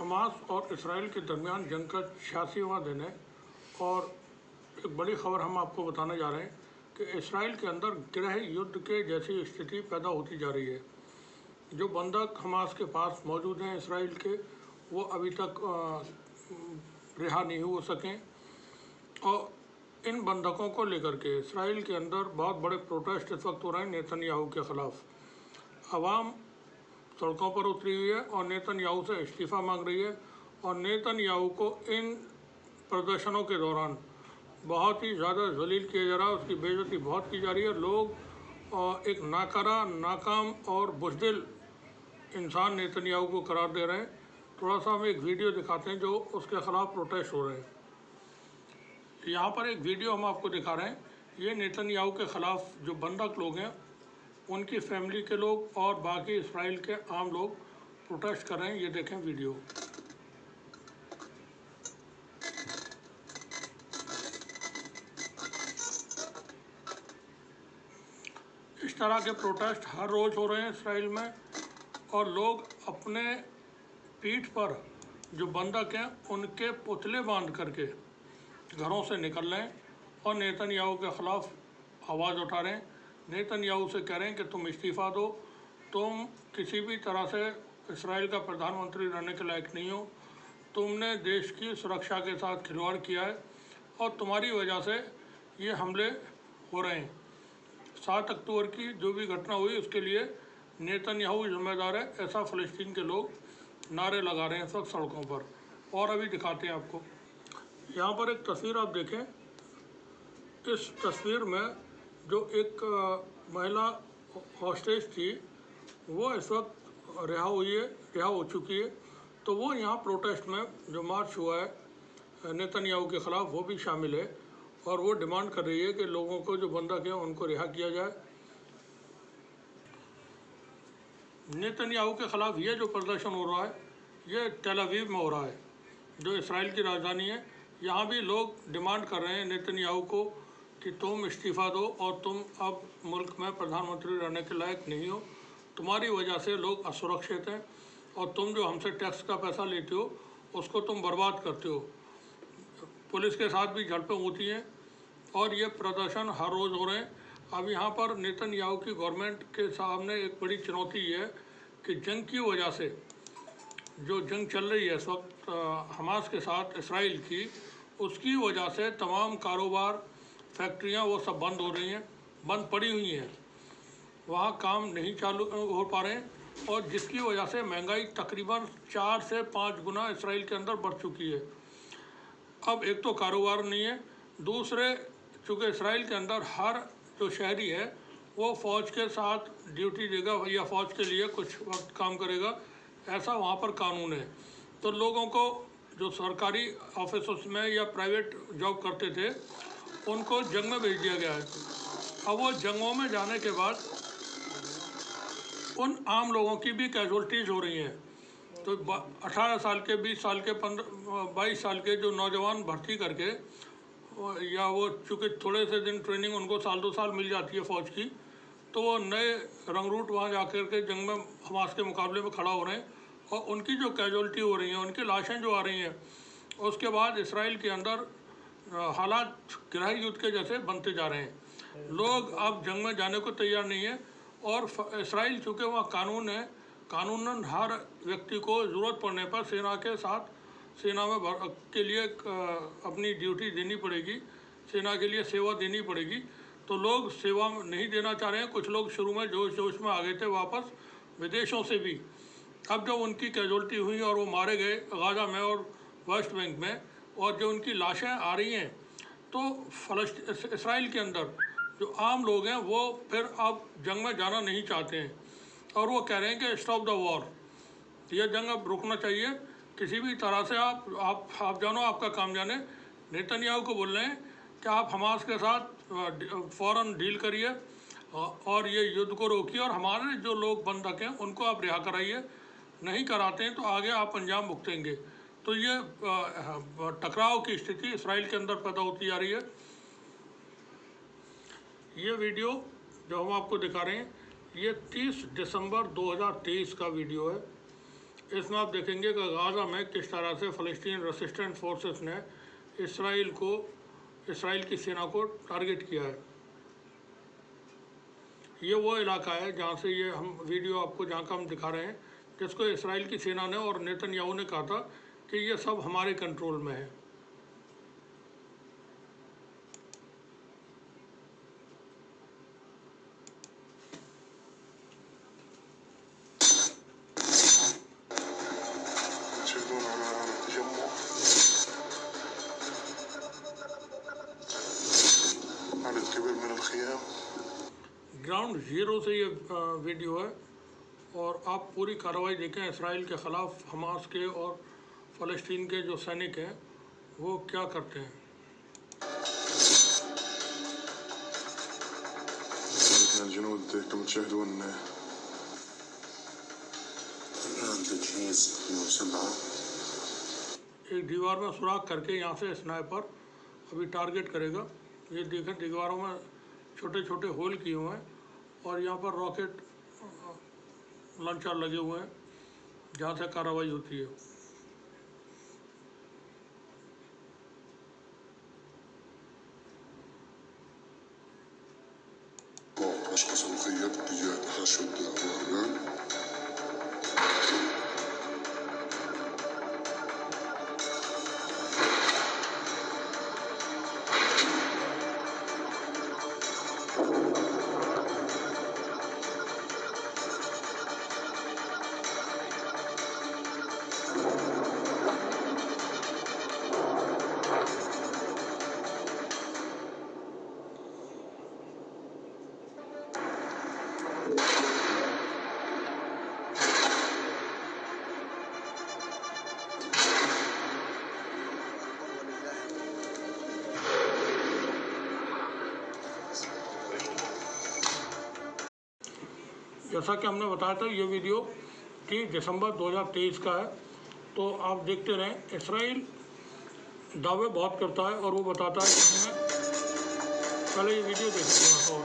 Hamas और Israel के दरमियान जंग का 86वां दिन है और एक बड़ी खबर हम आपको बताने जा रहे हैं कि इसराइल के अंदर गृह युद्ध के जैसी स्थिति पैदा होती जा रही है। जो बंधक हमास के पास मौजूद हैं इसराइल के, वो अभी तक रिहा नहीं हो सकें और इन बंधकों को लेकर के इसराइल के अंदर बहुत बड़े प्रोटेस्ट इस वक्त हो रहे हैं नेतन्याहू के ख़िलाफ़। आवाम सड़कों पर उतरी हुई है और नेतन्याहू से इस्तीफ़ा मांग रही है और नेतन्याहू को इन प्रदर्शनों के दौरान बहुत ही ज़्यादा जलील किया जा रहा है, उसकी बेइज्जती बहुत की जा रही है। लोग एक नाकारा, नाकाम और बुज़दिल इंसान नेतन्याहू को करार दे रहे हैं। थोड़ा सा हम एक वीडियो दिखाते हैं जो उसके ख़िलाफ़ प्रोटेस्ट हो रहे हैं। यहाँ पर एक वीडियो हम आपको दिखा रहे हैं। ये नेतन्याहू के ख़िलाफ़ जो बंधक लोग हैं, उनकी फैमिली के लोग और बाकी इसराइल के आम लोग प्रोटेस्ट कर रहे हैं। ये देखें वीडियो। इस तरह के प्रोटेस्ट हर रोज़ हो रहे हैं इसराइल में और लोग अपने पीठ पर जो बंधक हैं उनके पुतले बांध करके घरों से निकल रहे हैं और नेतन्याहू के ख़िलाफ़ आवाज़ उठा रहे हैं। नेतन्याहू से कह रहे हैं कि तुम इस्तीफ़ा दो, तुम किसी भी तरह से इसराइल का प्रधानमंत्री रहने के लायक नहीं हो, तुमने देश की सुरक्षा के साथ खिलवाड़ किया है और तुम्हारी वजह से ये हमले हो रहे हैं। 7 अक्टूबर की जो भी घटना हुई उसके लिए नेतन्याहू जिम्मेदार है, ऐसा फ़लस्तीन के लोग नारे लगा रहे हैं इस वक्त सड़कों पर। और अभी दिखाते हैं आपको। यहाँ पर एक तस्वीर आप देखें। इस तस्वीर में जो एक महिला हॉस्टेज थी वो इस वक्त रिहा हो चुकी है। तो वो यहाँ प्रोटेस्ट में जो मार्च हुआ है नेतन्याहू के ख़िलाफ़, वो भी शामिल है और वो डिमांड कर रही है कि लोगों को जो बंधक हैं उनको रिहा किया जाए। नेतन्याहू के ख़िलाफ़ ये जो प्रदर्शन हो रहा है ये तेल अवीव में हो रहा है, जो इसराइल की राजधानी है। यहाँ भी लोग डिमांड कर रहे हैं नेतन्याहू को कि तुम इस्तीफ़ा दो और तुम अब मुल्क में प्रधानमंत्री रहने के लायक नहीं हो, तुम्हारी वजह से लोग असुरक्षित हैं और तुम जो हमसे टैक्स का पैसा लेते हो उसको तुम बर्बाद करते हो। पुलिस के साथ भी झड़पें होती हैं और ये प्रदर्शन हर रोज़ हो रहे हैं। अब यहाँ पर नेतन्याहू की गवर्नमेंट के सामने एक बड़ी चुनौती ये है कि जंग की वजह से जो जंग चल रही है इस वक्त हमास के साथ इसराइल की, उसकी वजह से तमाम कारोबार, फैक्ट्रियाँ वो सब बंद हो रही हैं, बंद पड़ी हुई हैं, वहाँ काम नहीं चालू हो पा रहे हैं और जिसकी वजह से महंगाई तकरीबन 4 से 5 गुना इसराइल के अंदर बढ़ चुकी है। अब एक तो कारोबार नहीं है, दूसरे चूँकि इसराइल के अंदर हर जो शहरी है वो फ़ौज के साथ ड्यूटी देगा या फ़ौज के लिए कुछ वक्त काम करेगा, ऐसा वहाँ पर कानून है। तो लोगों को जो सरकारी ऑफिस में या प्राइवेट जॉब करते थे उनको जंग में भेज दिया गया है। अब वो जंगों में जाने के बाद उन आम लोगों की भी कैजुअल्टीज़ हो रही हैं। तो 18 साल के, 20 साल के, 22 साल के जो नौजवान भर्ती करके या वो चूँकि थोड़े से दिन ट्रेनिंग उनको साल 2 साल मिल जाती है फ़ौज की, तो वो नए रंगरूट वहाँ जाकर के जंग में हमास के मुकाबले में खड़ा हो रहे हैं और उनकी जो कैजुअल्टी हो रही हैं, उनकी लाशें जो आ रही हैं, उसके बाद इसराइल के अंदर हालात गृह युद्ध के जैसे बनते जा रहे हैं। लोग अब जंग में जाने को तैयार नहीं है और इसराइल चूँकि वहाँ कानून है, कानूनन हर व्यक्ति को ज़रूरत पड़ने पर सेना के साथ सेना में के लिए अपनी ड्यूटी देनी पड़ेगी, सेना के लिए सेवा देनी पड़ेगी। तो लोग सेवा नहीं देना चाह रहे हैं। कुछ लोग शुरू में जोश में आ गए थे वापस विदेशों से भी। अब जब उनकी कैजुअल्टी हुई और वो मारे गए गाज़ा में और वेस्ट बैंक में, और जो उनकी लाशें आ रही हैं, तो इसराइल के अंदर जो आम लोग हैं वो फिर अब जंग में जाना नहीं चाहते हैं और वो कह रहे हैं कि स्टॉप द वॉर, यह जंग अब रुकना चाहिए, किसी भी तरह से आप जानो, आपका काम जाने। नेतन्याहू को बोल रहे हैं कि आप हमास के साथ फ़ौरन डील करिए और ये युद्ध को रोकिए और हमारे जो लोग बंधक हैं उनको आप रिहा कराइए, नहीं कराते हैं तो आगे आप अंजाम भुगतेंगे। तो ये टकराव की स्थिति इसराइल के अंदर पैदा होती जा रही है। ये वीडियो जो हम आपको दिखा रहे हैं ये 30 दिसंबर 2023 का वीडियो है। इसमें आप देखेंगे कि गाज़ा में किस तरह से फ़लस्तीन रेसिस्टेंट फोर्सेस ने इसराइल की सेना को टारगेट किया है। ये वो इलाका है जहाँ से ये हम वीडियो आपको जहाँ का हम दिखा रहे हैं, जिसको इसराइल की सेना ने और नेतन्याहू ने कहा था कि ये सब हमारे कंट्रोल में है। ग्राउंड ज़ीरो से ये वीडियो है और आप पूरी कार्रवाई देखें इसराइल के ख़िलाफ़ हमास के और फ़लस्तीन के जो सैनिक हैं वो क्या करते हैं। एक दीवार में सुराख करके यहाँ से स्नाइपर अभी टारगेट करेगा। ये देखें दीवारों में छोटे छोटे होल किए हुए हैं और यहाँ पर रॉकेट लॉन्चर लगे हुए हैं जहाँ से कार्रवाई होती है। जैसा कि हमने बताया था ये वीडियो 30 दिसंबर 2023 का है, तो आप देखते रहें। इसराइल दावे बहुत करता है और वो बताता है कि हमने पहले ये वीडियो देखते हैं। और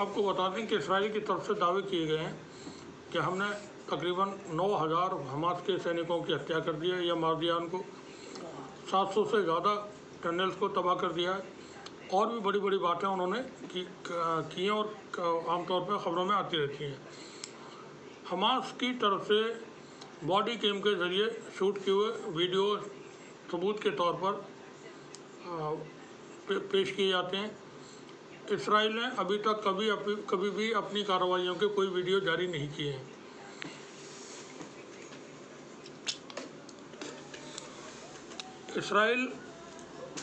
आपको बता दें कि इसराइल की तरफ से दावे किए गए हैं कि हमने तकरीबन 9000 हमास के सैनिकों की हत्या कर दी है या मार दिया उनको, 700 से ज़्यादा टनल्स को तबाह कर दिया है और भी बड़ी बड़ी बातें उन्होंने की हैं और आमतौर पर ख़बरों में आती रहती हैं। हमास की तरफ से बॉडी कैम के ज़रिए शूट किए हुए वीडियो सबूत के तौर पर पेश किए जाते हैं। इसराइल ने अभी तक कभी भी अपनी कार्रवाइयों के कोई वीडियो जारी नहीं किए हैं। इसराइल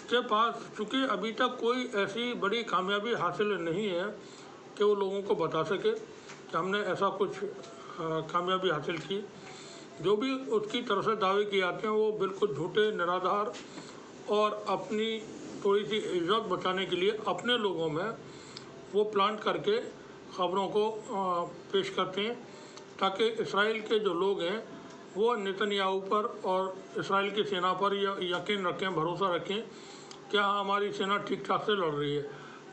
के पास चूँकि अभी तक कोई ऐसी बड़ी कामयाबी हासिल नहीं है कि वो लोगों को बता सके कि हमने ऐसा कुछ कामयाबी हासिल की। जो भी उसकी तरफ से दावे किए जाते हैं वो बिल्कुल झूठे, निराधार और अपनी थोड़ी सी इज्जत बचाने के लिए अपने लोगों में वो प्लांट करके ख़बरों को पेश करते हैं ताकि इसराइल के जो लोग हैं वो नेतन्याहू पर और इसराइल की सेना पर यकीन रखें, भरोसा रखें कि हाँ हमारी सेना ठीक ठाक से लड़ रही है,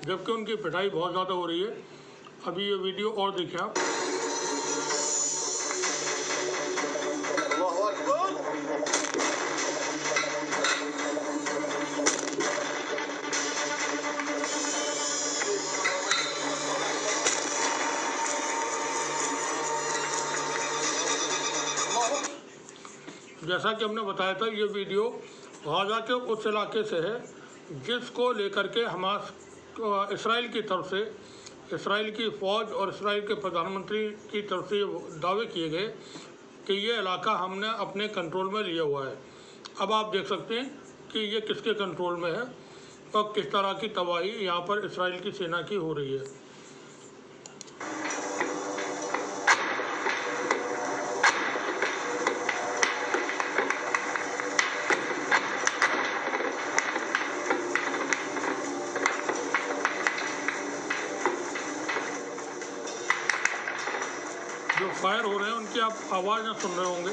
जबकि उनकी पिटाई बहुत ज़्यादा हो रही है। अभी ये वीडियो और देखिए आप। जैसा कि हमने बताया था ये वीडियो गाज़ा के उस इलाके से है जिसको लेकर के हमास इसराइल की तरफ से, इसराइल की फ़ौज और इसराइल के प्रधानमंत्री की तरफ से दावे किए गए कि ये इलाका हमने अपने कंट्रोल में लिया हुआ है। अब आप देख सकते हैं कि ये किसके कंट्रोल में है और किस तरह की तबाही यहाँ पर इसराइल की सेना की हो रही है। आप आवाज़ सुन रहे होंगे।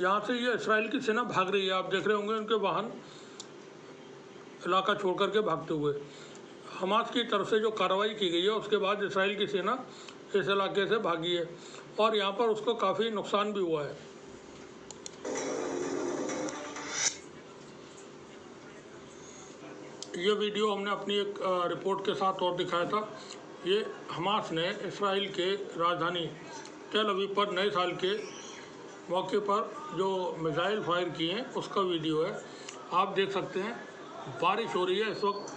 यहाँ से ये इसराइल की सेना भाग रही है, आप देख रहे होंगे उनके वाहन इलाका छोड़ करके भागते हुए। हमास की तरफ से जो कार्रवाई की गई है उसके बाद इसराइल की सेना इस इलाके से भागी है और यहाँ पर उसको काफ़ी नुकसान भी हुआ है। ये वीडियो हमने अपनी एक रिपोर्ट के साथ और दिखाया था। ये हमास ने इसराइल के राजधानी तेल अवीव पर नए साल के मौके पर जो मिसाइल फायर किए हैं उसका वीडियो है, आप देख सकते हैं। बारिश हो रही है इस वक्त,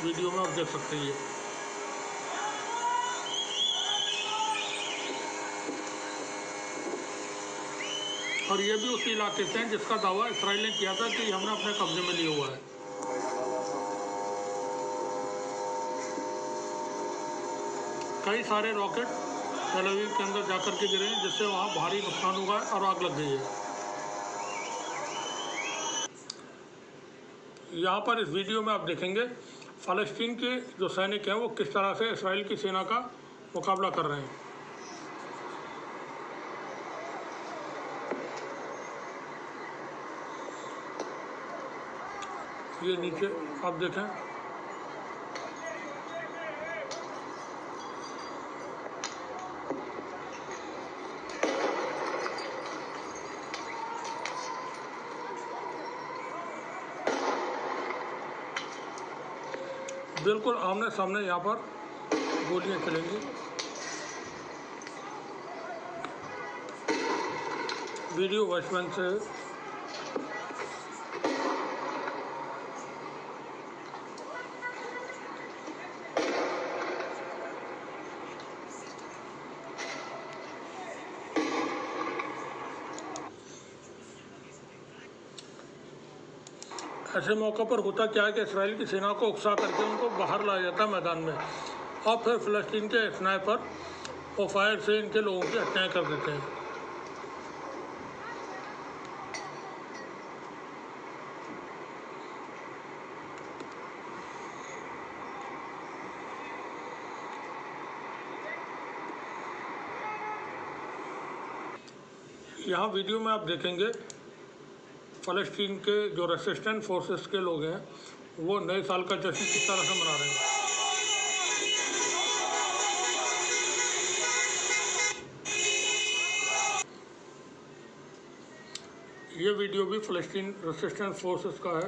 वीडियो में आप देख सकते हैं। और ये भी उसी इलाके से हैं जिसका दावा इसराइल ने किया था कि हमने अपने कब्जे में लिया हुआ है। कई सारे रॉकेट तेल अवीव के अंदर जाकर के गिरे हैं जिससे वहाँ भारी नुकसान हुआ है और आग लग गई है। यहाँ पर इस वीडियो में आप देखेंगे फ़लस्तीन के जो सैनिक हैं वो किस तरह से इसराइल की सेना का मुकाबला कर रहे हैं। ये नीचे आप देखें, बिल्कुल आमने सामने यहाँ पर गोलियां चलेंगी। वीडियो वेस्ट बैंक से ऐसे मौक़ों पर होता क्या है कि इसराइल की सेना को उकसा करके उनको बाहर लाया जाता है मैदान में और फिर फ़लस्तीन के स्नाइपर और फायर से इनके लोगों की हत्याएं कर देते हैं। यहाँ वीडियो में आप देखेंगे फ़लस्तीन के जो रेसिस्टेंट फोर्सेस के लोग हैं वो नए साल का जश्न किस तरह से मना रहे हैं। ये वीडियो भी फ़लस्तीन रेसिस्टेंट फोर्सेस का है।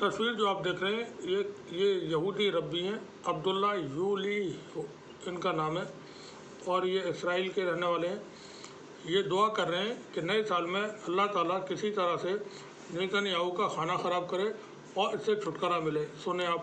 तस्वीर जो आप देख रहे हैं ये यहूदी रब्बी हैं, अब्दुल्ला यूली इनका नाम है और ये इसराइल के रहने वाले हैं। ये दुआ कर रहे हैं कि नए साल में अल्लाह ताला किसी तरह से नेतन्याहू का खाना ख़राब करे और इससे छुटकारा मिले। सुने आप।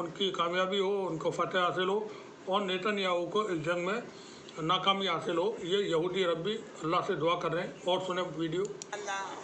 उनकी कामयाबी हो, उनको फतेह हासिल हो और नेतन्याहू को इस जंग में नाकामी हासिल हो। ये यहूदी रब्बी अल्लाह से दुआ कर रहे हैं। और सुने वीडियो।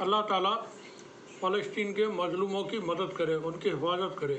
अल्लाह ताला फ़लस्तीन के मजलूमों की मदद करे, उनकी हिफाजत करे।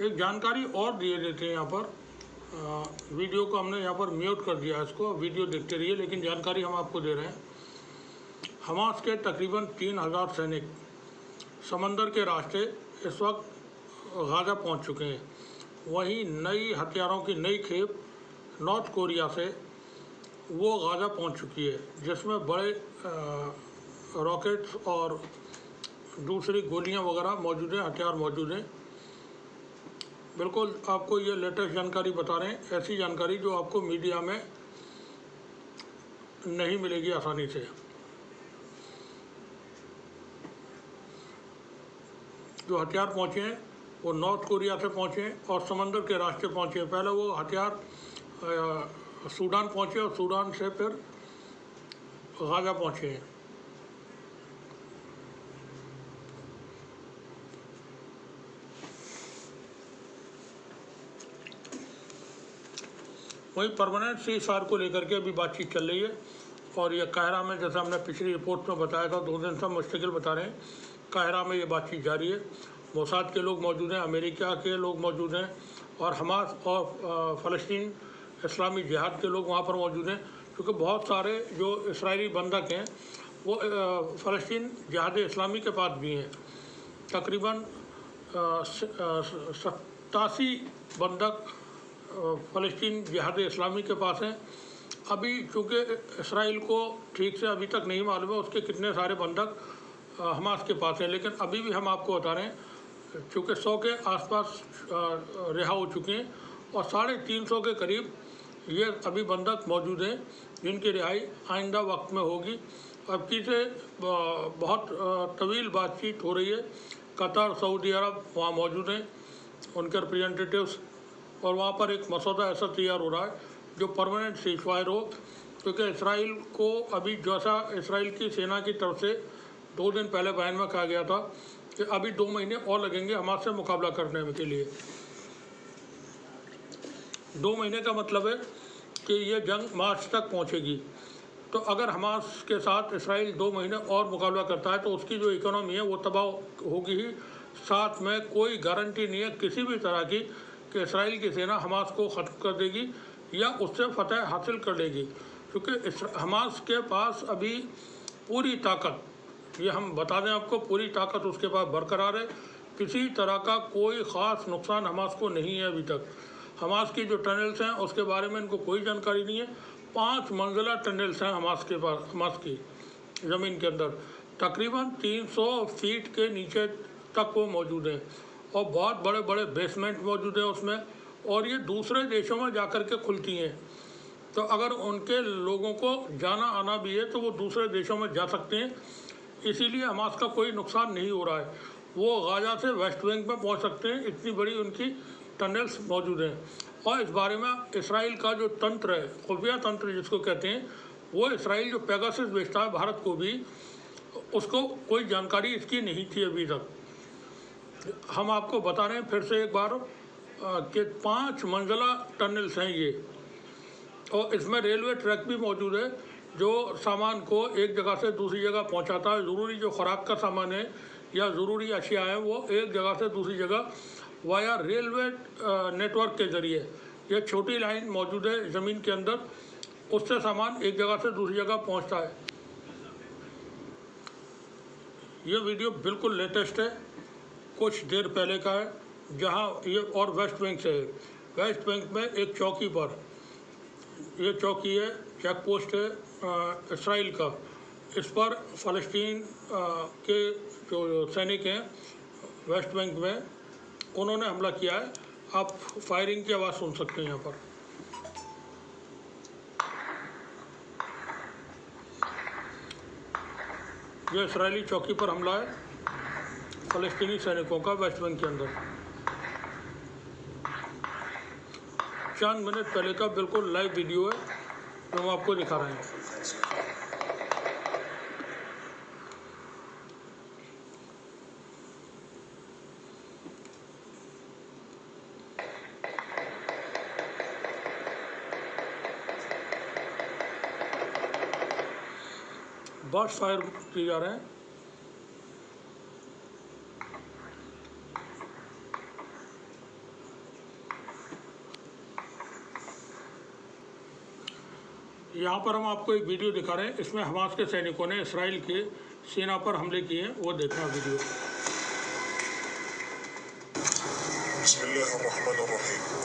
एक जानकारी और दिए देते हैं यहाँ पर वीडियो को हमने यहाँ पर म्यूट कर दिया, इसको वीडियो देखते रहिए, लेकिन जानकारी हम आपको दे रहे हैं। हमास के तकरीबन 3000 सैनिक समंदर के रास्ते इस वक्त गाज़ा पहुँच चुके हैं। वहीं नई हथियारों की नई खेप नॉर्थ कोरिया से वो गाज़ा पहुँच चुकी है, जिसमें बड़े रॉकेट्स और दूसरी गोलियां वगैरह मौजूद हैं, हथियार मौजूद हैं। बिल्कुल आपको ये लेटेस्ट जानकारी बता रहे हैं, ऐसी जानकारी जो आपको मीडिया में नहीं मिलेगी आसानी से। जो हथियार पहुँचे हैं वो नॉर्थ कोरिया से पहुँचे हैं और समंदर के रास्ते पहुँचे हैं। पहले वो हथियार सूडान पहुँचे और सूडान से फिर गाज़ा पहुँचे हैं। वहीं परमानेंट सीज़फायर को लेकर के अभी बातचीत चल रही है और ये काहिरा में, जैसा हमने पिछली रिपोर्ट में बताया था, 2 दिन से मुश्तकिल बता रहे हैं, काहिरा में ये बातचीत जारी है। मोसाद के लोग मौजूद हैं, अमेरिका के लोग मौजूद हैं और हमास और फ़लस्तीन इस्लामी जिहाद के लोग वहाँ पर मौजूद हैं, क्योंकि बहुत सारे जो इसराइली बंधक हैं वो फ़लस्तीन जिहाद इस्लामी के पास भी हैं। तकरीबन 87 बंधक फ़लस्तीन जिहाद इस्लामी के पास हैं। अभी चूँकि इसराइल को ठीक से अभी तक नहीं मालूम है उसके कितने सारे बंधक हमास के पास हैं, लेकिन अभी भी हम आपको बता रहे हैं चूँकि 100 के आसपास रिहा हो चुके हैं और 350 के करीब ये अभी बंधक मौजूद हैं, जिनकी रिहाई आइंदा वक्त में होगी। अब की से बहुत तवील बातचीत हो रही है। कतर, सऊदी अरब वहाँ मौजूद हैं, उनके रिप्रेजेंटेटिव्स, और वहाँ पर एक मसौदा ऐसा तैयार हो रहा है जो परमानेंट सीज़फायर हो, क्योंकि इसराइल को अभी, जैसा इसराइल की सेना की तरफ से 2 दिन पहले बयान में कहा गया था कि अभी 2 महीने और लगेंगे हमास से मुकाबला करने के लिए। 2 महीने का मतलब है कि ये जंग मार्च तक पहुँचेगी। तो अगर हमास के साथ इसराइल 2 महीने और मुकाबला करता है तो उसकी जो इकोनॉमी है वो तबाह होगी ही। साथ में कोई गारंटी नहीं है किसी भी तरह की कि इसराइल की सेना हमास को ख़त्म कर देगी या उससे फतह हासिल कर लेगी, क्योंकि हमास के पास अभी पूरी ताकत, ये हम बता दें आपको, पूरी ताकत उसके पास बरकरार है। किसी तरह का कोई ख़ास नुकसान हमास को नहीं है अभी तक। हमास की जो टनल्स हैं उसके बारे में इनको कोई जानकारी नहीं है। 5 मंजिला टनल्स हैं हमास के पास, हमास की ज़मीन के अंदर तकरीबन 300 फीट के नीचे तक वो मौजूद हैं और बहुत बड़े बड़े बेसमेंट मौजूद हैं उसमें, और ये दूसरे देशों में जाकर के खुलती हैं। तो अगर उनके लोगों को जाना आना भी है तो वो दूसरे देशों में जा सकते हैं, इसीलिए हमास का कोई नुकसान नहीं हो रहा है। वो गाज़ा से वेस्ट बैंक में पहुंच सकते हैं, इतनी बड़ी उनकी टनल्स मौजूद हैं। और इस बारे में इसराइल का जो तंत्र है, खुफिया तंत्र जिसको कहते हैं, वो इसराइल जो पेगासस बेचता है भारत को भी, उसको कोई जानकारी इसकी नहीं थी अभी तक। हम आपको बता रहे हैं फिर से एक बार कि 5 मंजिला टनल्स हैं ये, और इसमें रेलवे ट्रैक भी मौजूद है जो सामान को एक जगह से दूसरी जगह पहुंचाता है। ज़रूरी जो खुराक का सामान है या ज़रूरी अशिया है वो एक जगह से दूसरी जगह वाया रेलवे नेटवर्क के ज़रिए, ये छोटी लाइन मौजूद है ज़मीन के अंदर, उससे सामान एक जगह से दूसरी जगह पहुंचता है। ये वीडियो बिल्कुल लेटेस्ट है, कुछ देर पहले का है, जहां ये और वेस्ट बैंक से है। वेस्ट बैंक में एक चौकी पर, ये चौकी है, चेक पोस्ट है इसराइल का, इस पर फ़लस्तीन के जो सैनिक हैं वेस्ट बैंक में, उन्होंने हमला किया है। आप फायरिंग की आवाज़ सुन सकते हैं यहाँ पर। यह इसराइली चौकी पर हमला है फ़लस्तीनी सैनिकों का वेस्ट बैंक के अंदर। चंद मिनट पहले का बिल्कुल लाइव वीडियो है जो हम आपको दिखा रहे हैं। बर्स्ट फायर किए जा रहे हैं। यहाँ पर हम आपको एक वीडियो दिखा रहे हैं, इसमें हमास के सैनिकों ने इसराइल के सेना पर हमले किए हैं, वो देखना वीडियो। बिस्मिल्लाहिर्रहमानिर्रहीम।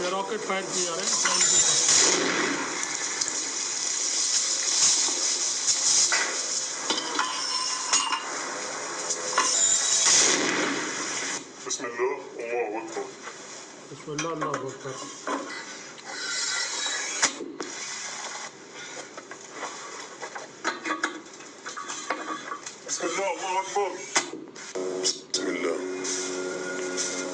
ये रॉकेट फायर किए जा रहे हैं प्लेन के ऊपर। बिस्मिल्लाह अल्लाहु अकबर। बिस्मिल्लाह अल्लाहु अकबर। बिस्मिल्लाह अल्लाहु अकबर। बिस्मिल्लाह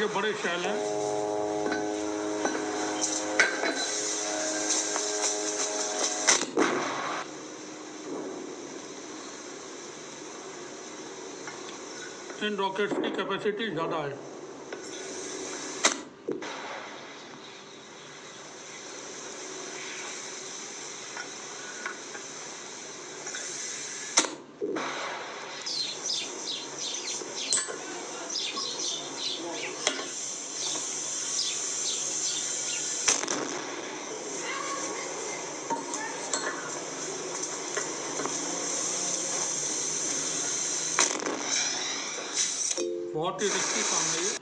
ये बड़े शैल हैं। इन रॉकेट्स की कैपेसिटी ज़्यादा है। बहुत ही रिस्की काम है ये।